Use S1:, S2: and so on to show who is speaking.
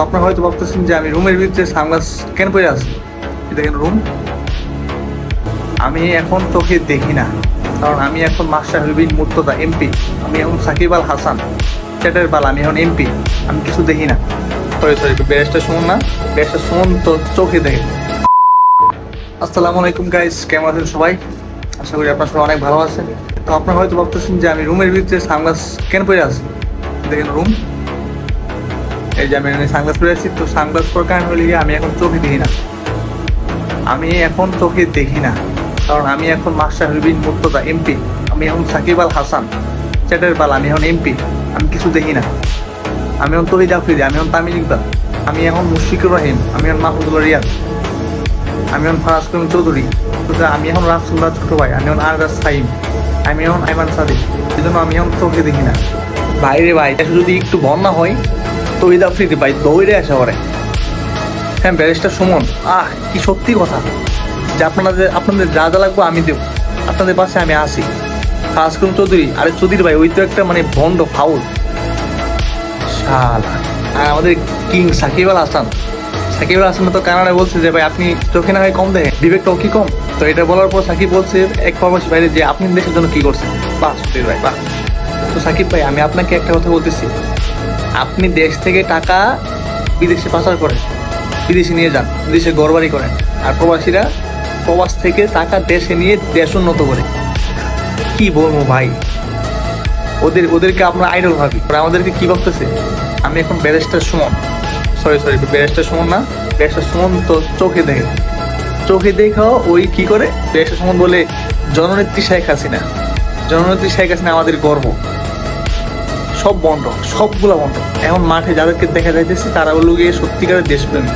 S1: আপনারা হয়তো ভাবতেছেন যে আমি রুমের ভিতরে সানগ্লাস কেন পরে আছি। দেখেন রুম, আমি এখন চোখে দেখি না, কারণ আমি এখন মাশরাফি বিন মুর্তজা এমপি। আমি এখন সাকিব আল হাসান চ্যাটের বাল, আমি এখন এমপি, আমি কিছু দেখি না। সরি ব্যারিস্টার সুমন না, ব্যারিস্টার সুমন তো চোখে দেখে। আসসালামু আলাইকুম গাইস, কেমন আছেন সবাই? আশা করি আপনার সবাই অনেক ভালো আছেন। তো আপনারা হয়তো ভাবতেছেন যে আমি রুমের ভিতরে সানগ্লাস কেন পরে আছি। দেখেন রুম, এই যে আমি সানগ্লাস পরে আছি। তো সানগ্লাস পরার কারণ হলে আমি এখন চোখে দেখি না, আমি এখন চোখে দেখি না, কারণ আমি এখন মাশরাফি বিন মুর্তজা এমপি। আমি এখন সাকিব আল হাসান চ্যাটের বাল, আমি এখন এমপি, আমি কিছু দেখি না। আমি এখন তহিদ আফ্রিদি, আমি এখন তামিম ইকবাল, আমি এখন মুশফিকুর রহিম, আমি এখন মাহমুদুল্লাহ রিয়াদ, আমি এখন ফারাজ করিম চৌধুরী, আমি এখন রাসুল্লাহ ছোট ভাই, আমি এখন আরগাস সাইম, আমি এখন আইমান সাদিক। এই জন্য আমি এখন চোখে দেখি না। বাইরে ভাই যদি একটু বন্যা হয়, তহিদ আফ্রিদি ভাই দৌড়ে আসা করে। হ্যাঁ ব্যারিস্টার সুমন, কি সত্যি কথা যে আপনাদের যা যা লাগবে আমি দেব, আপনাদের পাশে আমি আসি। ফারাজ করিম চৌধুরী, আরে চৌধুরী ভাই ওই তো একটা ভন্ড ফাউল শালা। আর আমাদের কিং সাকিব আল হাসান তো কানাডায় বলছে যে ভাই আপনি চোখে না হয় কম দেখেন, বিবেকটাও কি কম। তো এটা বলার পর সাকিব বলছে এক প্রবাসী বাইরে যে আপনি দেশের জন্য কি করছেন। বাহ সুধীর ভাই বাহ। তো সাকিব ভাই আমি আপনাকে একটা কথা বলতেছি, আপনি দেশ থেকে টাকা বিদেশে পাচার করেন, বিদেশে নিয়ে যান, বিদেশে ঘরবাড়ি করেন, আর প্রবাসীরা প্রবাস থেকে টাকা দেশে নিয়ে দেশ উন্নত করে। কি বলবো ভাই, ওদেরকে আমরা আইডল ভাবি, আমাদেরকে কি ভাবতেছে। আমি এখন barrister Suman, sorry barrister Suman না, ব্যারিস্টার সুমন তো চোখে দেখাও ওই কি করে। ব্যারিস্টার সুমন বলে জননেত্রী শেখ হাসিনা আমাদের গর্ব। সবগুলা বন্ধ। এখন মাঠে যাদেরকে দেখা যাইতেছে তারা হলো গিয়ে সত্যিকারের দেশপ্রেমী।